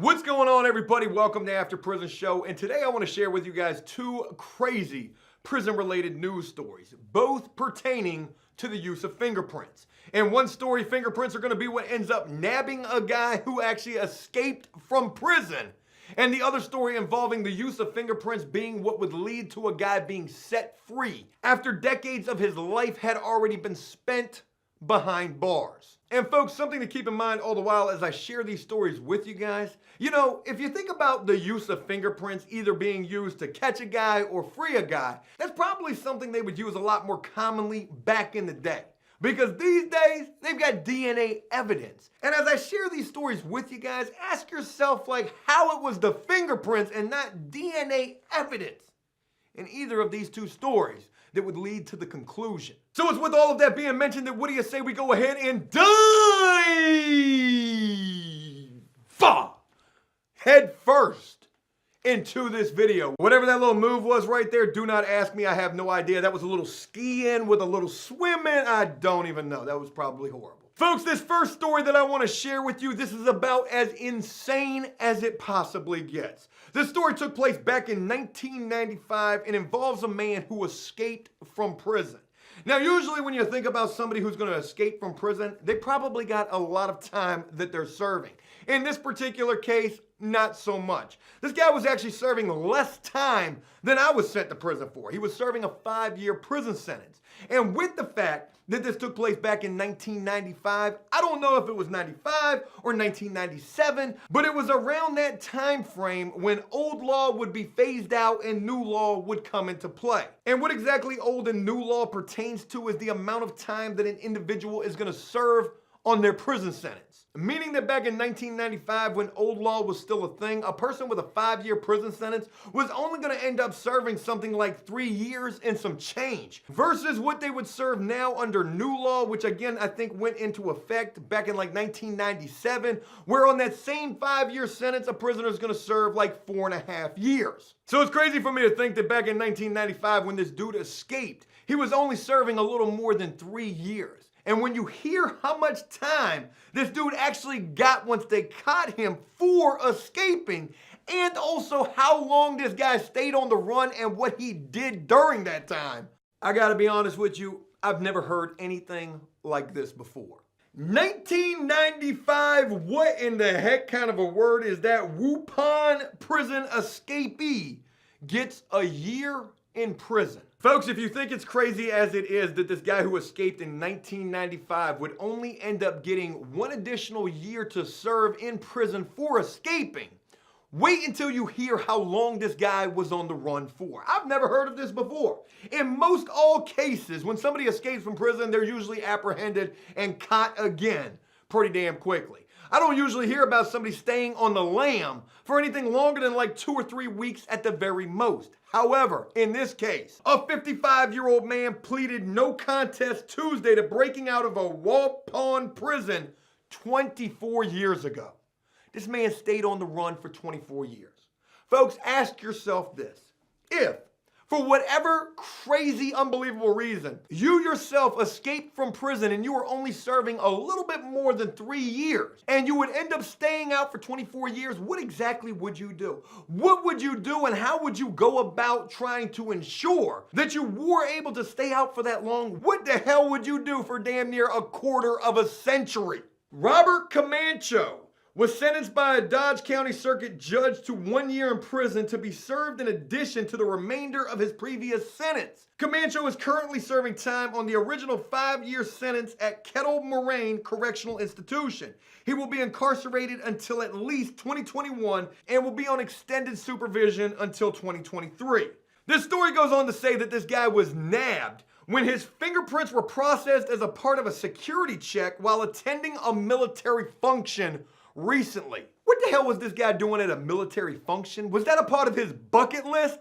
What's going on, everybody? Welcome to After Prison Show, and today I want to share with you guys two crazy prison-related news stories, both pertaining to the use of fingerprints. In one story, fingerprints are going to be what ends up nabbing a guy who actually escaped from prison, and the other story involving the use of fingerprints being what would lead to a guy being set free after decades of his life had already been spent behind bars. And folks, something to keep in mind all the while as I share these stories with you guys, if you think about the use of fingerprints either being used to catch a guy or free a guy, that's probably something they would use a lot more commonly back in the day. Because these days, they've got DNA evidence. And as I share these stories with you guys, ask yourself how it was the fingerprints and not DNA evidence in either of these two stories that would lead to the conclusion. So it's with all of that being mentioned that what do you say we go ahead and dive head first into this video. Whatever that little move was right there, do not ask me. I have no idea. That was a little skiing with a little swimming. I don't even know. That was probably horrible. Folks, this first story that I want to share with you, this is about as insane as it possibly gets. This story took place back in 1995 and involves a man who escaped from prison. Now, usually when you think about somebody who's going to escape from prison, they probably got a lot of time that they're serving. In this particular case, not so much. This guy was actually serving less time than I was sent to prison for. He was serving a 5-year prison sentence. And with the fact that this took place back in 1995, I don't know if it was 95 or 1997, but it was around that time frame when old law would be phased out and new law would come into play. And what exactly old and new law pertains to is the amount of time that an individual is going to serve on their prison sentence. Meaning that back in 1995, when old law was still a thing, a person with a 5-year prison sentence was only going to end up serving something like 3 years and some change, versus what they would serve now under new law, which again I think went into effect back in 1997, where on that same 5-year sentence a prisoner is going to serve 4.5 years. So it's crazy for me to think that back in 1995, when this dude escaped, he was only serving a little more than 3 years. And when you hear how much time this dude actually got once they caught him for escaping, and also how long this guy stayed on the run and what he did during that time, I gotta be honest with you, I've never heard anything like this before. 1995, what in the heck kind of a word is that? Wuhan prison escapee gets a year in prison. Folks, if you think it's crazy as it is that this guy who escaped in 1995 would only end up getting 1 additional year to serve in prison for escaping, wait until you hear how long this guy was on the run for. I've never heard of this before. In most all cases, when somebody escapes from prison, they're usually apprehended and caught again pretty damn quickly. I don't usually hear about somebody staying on the lam for anything longer than 2 or 3 weeks at the very most. However, in this case, a 55-year-old man pleaded no contest Tuesday to breaking out of a Waupun prison 24 years ago. This man stayed on the run for 24 years. Folks, ask yourself this. If, for whatever crazy, unbelievable reason, you yourself escaped from prison and you were only serving a little bit more than 3 years, and you would end up staying out for 24 years, what exactly would you do? What would you do, and how would you go about trying to ensure that you were able to stay out for that long? What the hell would you do for damn near a quarter of a century? Robert Camacho was sentenced by a Dodge County Circuit judge to 1 year in prison to be served in addition to the remainder of his previous sentence. Camacho is currently serving time on the original 5-year sentence at Kettle Moraine Correctional Institution. He will be incarcerated until at least 2021 and will be on extended supervision until 2023. This story goes on to say that this guy was nabbed when his fingerprints were processed as a part of a security check while attending a military function recently. What the hell was this guy doing at a military function? Was that a part of his bucket list?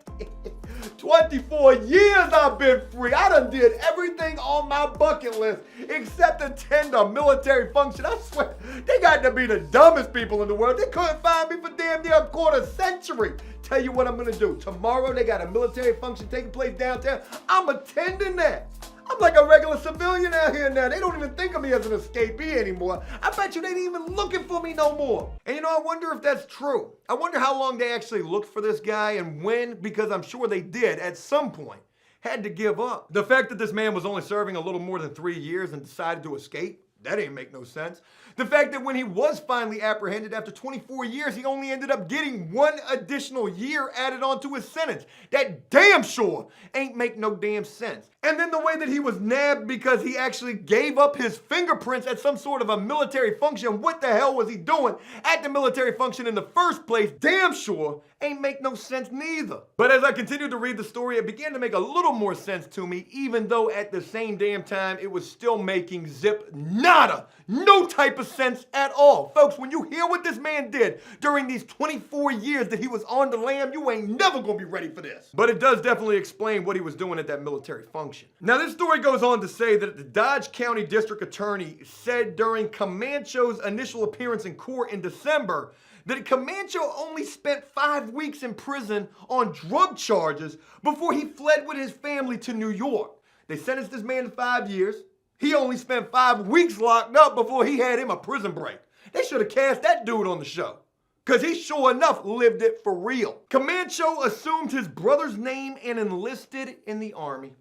24 years I've been free. I done did everything on my bucket list except attend a military function. I swear, they got to be the dumbest people in the world. They couldn't find me for damn near a quarter century. Tell you what I'm gonna do. Tomorrow they got a military function taking place downtown. I'm attending that. I'm like a regular civilian out here now. They don't even think of me as an escapee anymore. I bet you they ain't even looking for me no more. And you know, I wonder if that's true. I wonder how long they actually looked for this guy and when, because I'm sure they did at some point. Had to give up. The fact that this man was only serving a little more than 3 years and decided to escape, that ain't make no sense. The fact that when he was finally apprehended after 24 years, he only ended up getting 1 additional year added onto his sentence. That damn sure ain't make no damn sense. And then the way that he was nabbed because he actually gave up his fingerprints at some sort of a military function. What the hell was he doing at the military function in the first place? Damn sure ain't make no sense neither. But as I continued to read the story, it began to make a little more sense to me, even though at the same damn time, it was still making zip nada, no type of sense at all. Folks, when you hear what this man did during these 24 years that he was on the lam, you ain't never gonna be ready for this. But it does definitely explain what he was doing at that military function. Now, this story goes on to say that the Dodge County District Attorney said during Camacho's initial appearance in court in December that Camacho only spent 5 weeks in prison on drug charges before he fled with his family to New York. They sentenced this man to 5 years. He only spent 5 weeks locked up before he had him a prison break. They should have cast that dude on the show, because he sure enough lived it for real. Camacho assumed his brother's name and enlisted in the Army.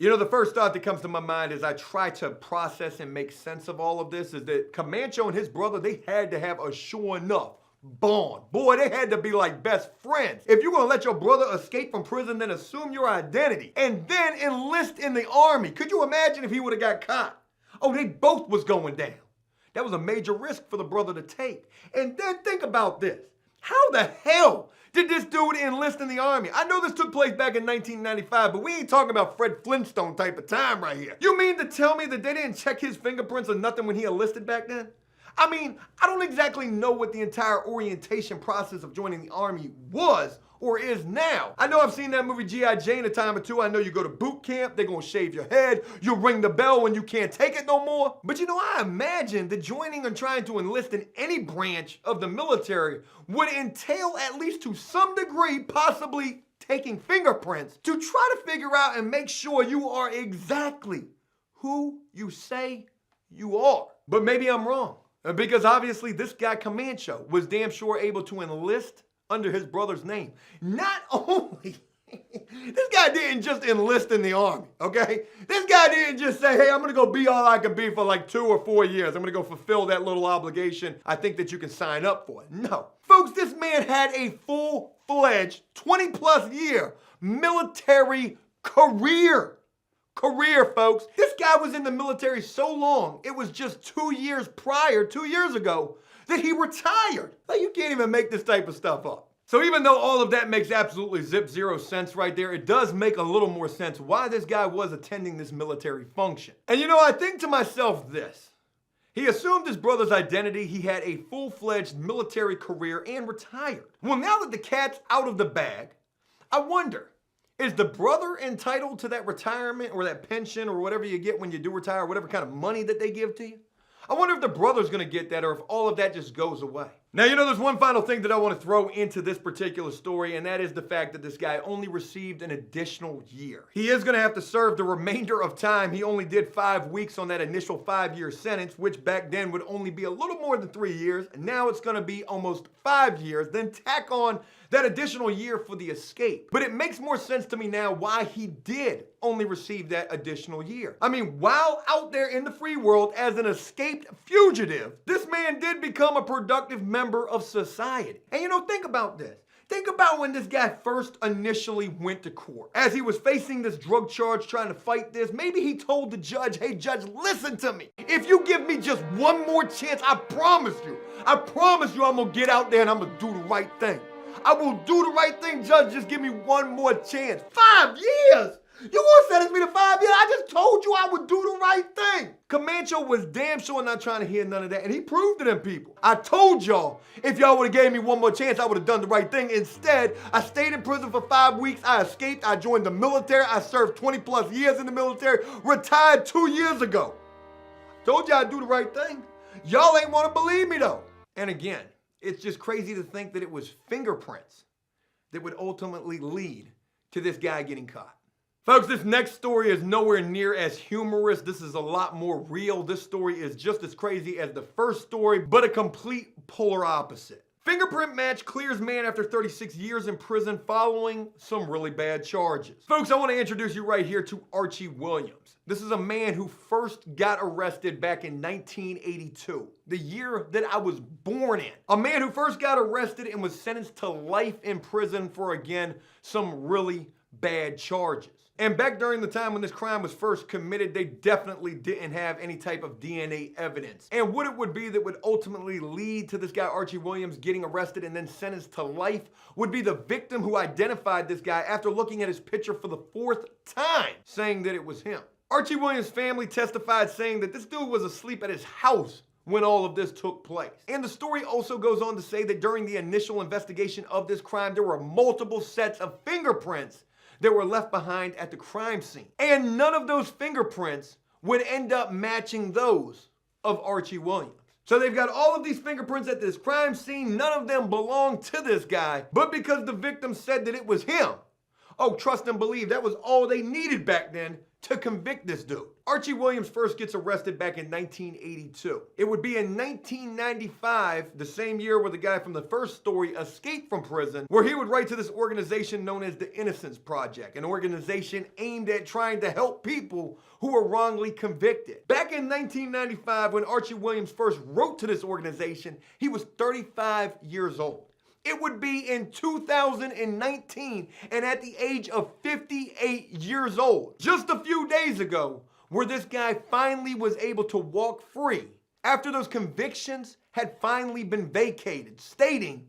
You know, the first thought that comes to my mind as I try to process and make sense of all of this is that Camacho and his brother, they had to have a sure enough bond. Boy, they had to be like best friends. If you're gonna let your brother escape from prison, then assume your identity and then enlist in the Army. Could you imagine if he would have got caught? Oh, they both was going down. That was a major risk for the brother to take. And then think about this. How the hell did this dude enlist in the Army? I know this took place back in 1995, but we ain't talking about Fred Flintstone type of time right here. You mean to tell me that they didn't check his fingerprints or nothing when he enlisted back then? I mean, I don't exactly know what the entire orientation process of joining the Army was or is now. I know I've seen that movie G.I. Jane a time or two. I know you go to boot camp, they're gonna shave your head, you'll ring the bell when you can't take it no more. But you know, I imagine that joining and trying to enlist in any branch of the military would entail, at least to some degree, possibly taking fingerprints to try to figure out and make sure you are exactly who you say you are. But maybe I'm wrong, because obviously this guy Camacho was damn sure able to enlist under his brother's name. Not only, this guy didn't just enlist in the Army, okay? This guy didn't just say, hey, I'm gonna go be all I can be for like 2 or 4 years. I'm gonna go fulfill that little obligation I think that you can sign up for. No. Folks, this man had a full-fledged 20-plus year military career. Folks. This guy was in the military so long, it was just 2 years prior, 2 years ago, that he retired. Like, you can't even make this type of stuff up. So even though all of that makes absolutely zero sense right there, it does make a little more sense why this guy was attending this military function. And you know, I think to myself this. He assumed his brother's identity, he had a full-fledged military career, and retired. Well, now that the cat's out of the bag, I wonder, is the brother entitled to that retirement or that pension or whatever you get when you do retire, whatever kind of money that they give to you? I wonder if the brother's gonna get that or if all of that just goes away. Now, you know, there's one final thing that I want to throw into this particular story, and that is the fact that this guy only received an additional year. He is gonna have to serve the remainder of time. He only did 5 weeks on that initial 5-year sentence, which back then would only be a little more than 3 years. And now it's gonna be almost 5 years, then tack on that additional year for the escape. But it makes more sense to me now why he did only receive that additional year. I mean, while out there in the free world as an escaped fugitive, this man did become a productive member of society. And you know, think about this. Think about when this guy first initially went to court. As he was facing this drug charge, trying to fight this, maybe he told the judge, hey judge, listen to me. If you give me just one more chance, I promise you I'm gonna get out there and I'm gonna do the right thing. I will do the right thing, judge, just give me one more chance. 5 years? You want to sentence me to 5 years? I just told you I would do the right thing. Camacho was damn sure not trying to hear none of that, and he proved to them people. I told y'all, if y'all would have gave me one more chance, I would have done the right thing. Instead, I stayed in prison for 5 weeks, I escaped, I joined the military, I served 20 plus years in the military, retired 2 years ago. Told you I'd do the right thing. Y'all ain't want to believe me though. And again, it's just crazy to think that it was fingerprints that would ultimately lead to this guy getting caught. Folks, this next story is nowhere near as humorous. This is a lot more real. This story is just as crazy as the first story, but a complete polar opposite. Fingerprint match clears man after 36 years in prison following some really bad charges. Folks, I want to introduce you right here to Archie Williams. This is a man who first got arrested back in 1982, the year that I was born in. A man who first got arrested and was sentenced to life in prison for, again, some really bad charges. And back during the time when this crime was first committed, they definitely didn't have any type of DNA evidence. And what it would be that would ultimately lead to this guy Archie Williams getting arrested and then sentenced to life would be the victim who identified this guy after looking at his picture for the 4th time, saying that it was him. Archie Williams' family testified saying that this dude was asleep at his house when all of this took place. And the story also goes on to say that during the initial investigation of this crime, there were multiple sets of fingerprints that were left behind at the crime scene. And none of those fingerprints would end up matching those of Archie Williams. So they've got all of these fingerprints at this crime scene. None of them belong to this guy, but because the victim said that it was him, oh, trust and believe, that was all they needed back then to convict this dude. Archie Williams first gets arrested back in 1982. It would be in 1995, the same year where the guy from the first story escaped from prison, where he would write to this organization known as the Innocence Project, an organization aimed at trying to help people who were wrongly convicted. Back in 1995, when Archie Williams first wrote to this organization, he was 35 years old. It would be in 2019 and at the age of 58 years old, just a few days ago, where this guy finally was able to walk free after those convictions had finally been vacated, stating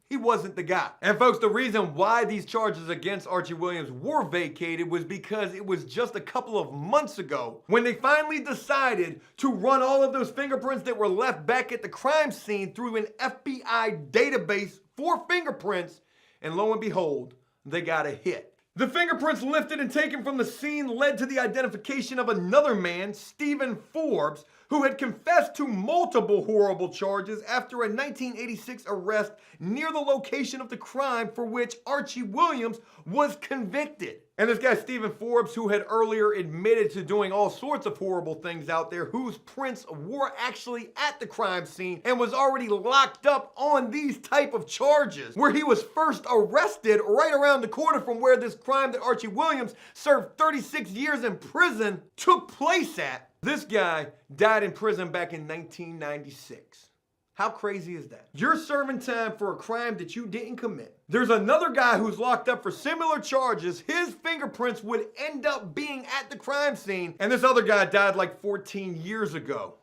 he wasn't the guy. And folks, the reason why these charges against Archie Williams were vacated was because it was just a couple of months ago when they finally decided to run all of those fingerprints that were left back at the crime scene through an FBI database for fingerprints, and lo and behold, they got a hit. The fingerprints lifted and taken from the scene led to the identification of another man, Stephen Forbes, who had confessed to multiple horrible charges after a 1986 arrest near the location of the crime for which Archie Williams was convicted. And this guy, Stephen Forbes, who had earlier admitted to doing all sorts of horrible things out there, whose prints were actually at the crime scene and was already locked up on these type of charges, where he was first arrested right around the corner from where this crime that Archie Williams served 36 years in prison took place at. This guy died in prison back in 1996. How crazy is that? You're serving time for a crime that you didn't commit. There's another guy who's locked up for similar charges. His fingerprints would end up being at the crime scene. And this other guy died like 14 years ago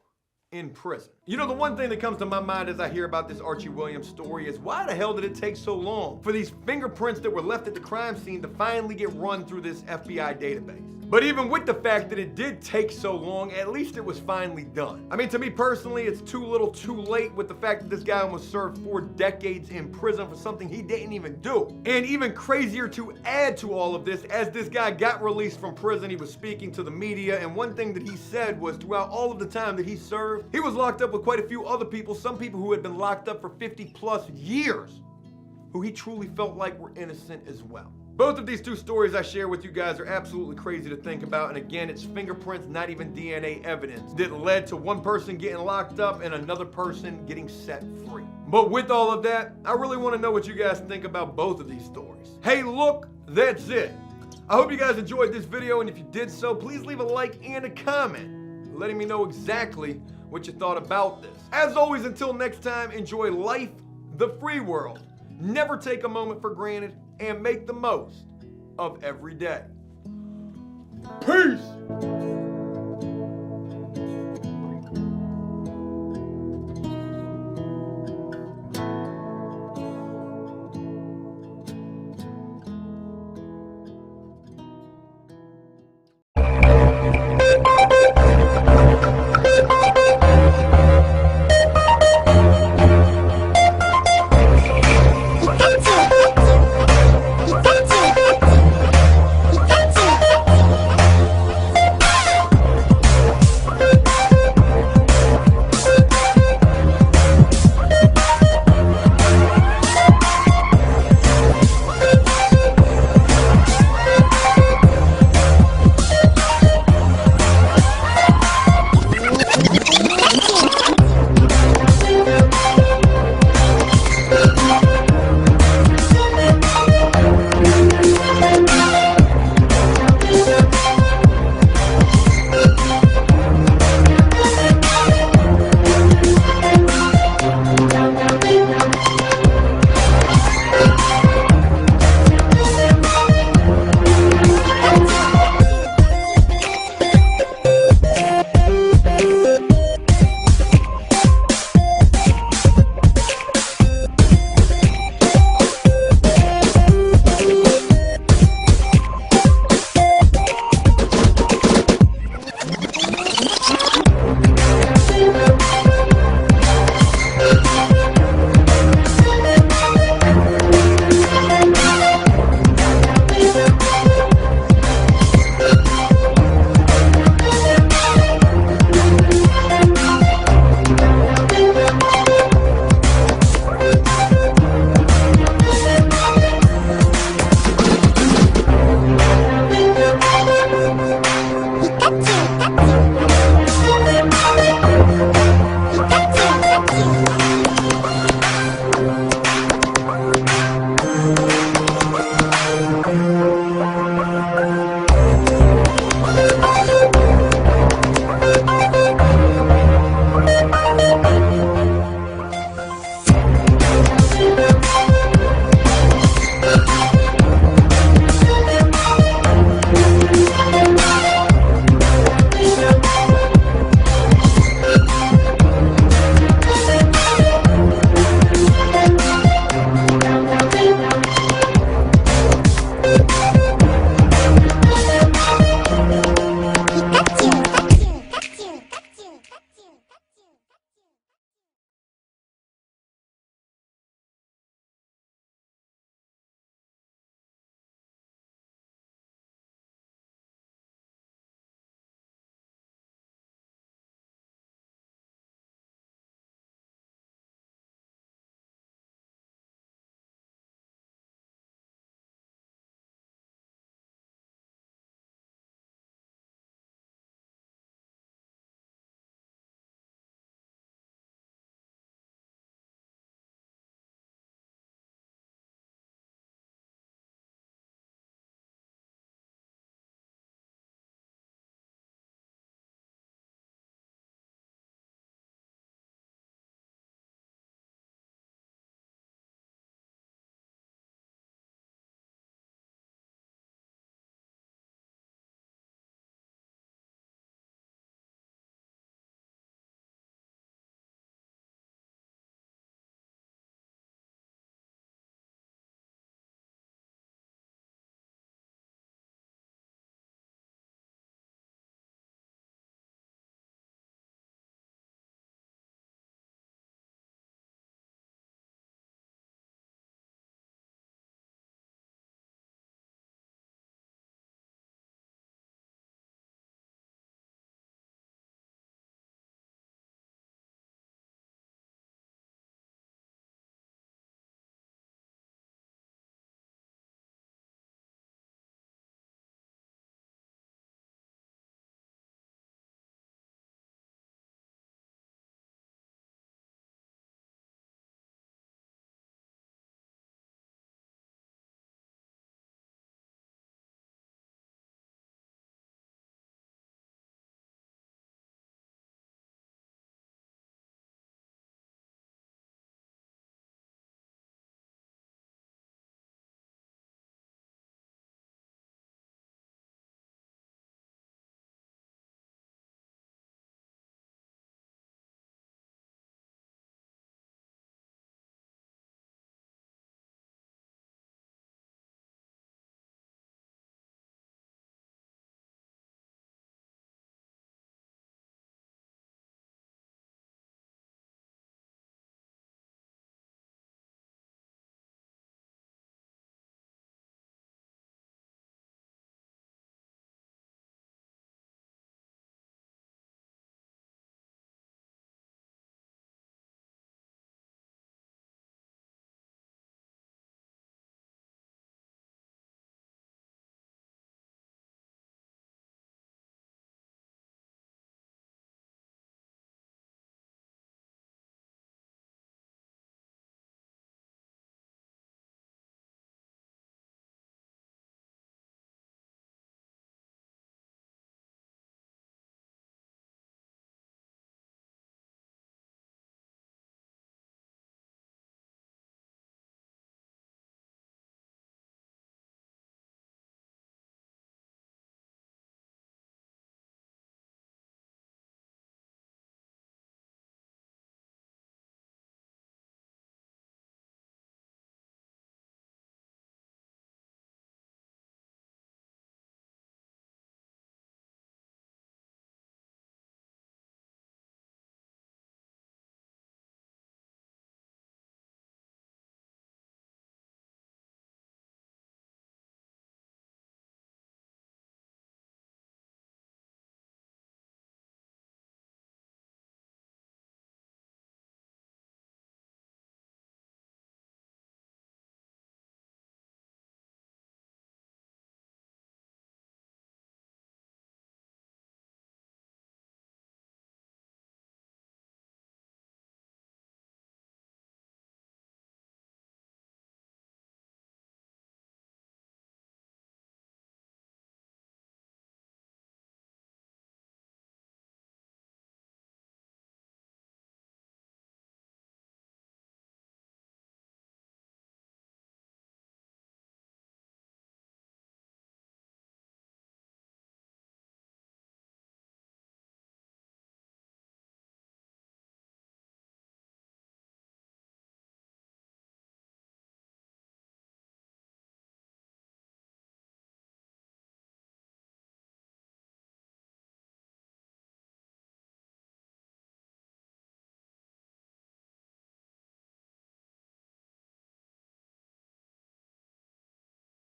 in prison. You know, the one thing that comes to my mind as I hear about this Archie Williams story is why the hell did it take so long for these fingerprints that were left at the crime scene to finally get run through this FBI database? But even with the fact that it did take so long, at least it was finally done. I mean, to me personally, it's too little too late with the fact that this guy almost served 4 decades in prison for something he didn't even do. And even crazier to add to all of this, as this guy got released from prison, he was speaking to the media, and one thing that he said was throughout all of the time that he served, he was locked up with quite a few other people, some people who had been locked up for 50+ years, who he truly felt like were innocent as well. Both of these two stories I share with you guys are absolutely crazy to think about. And again, it's fingerprints, not even DNA evidence, that led to one person getting locked up and another person getting set free. But with all of that, I really want to know what you guys think about both of these stories. Hey, look, that's it. I hope you guys enjoyed this video, and if you did so, please leave a like and a comment, letting me know exactly what you thought about this. As always, until next time, enjoy life, the free world. Never take a moment for granted, and make the most of every day. Peace!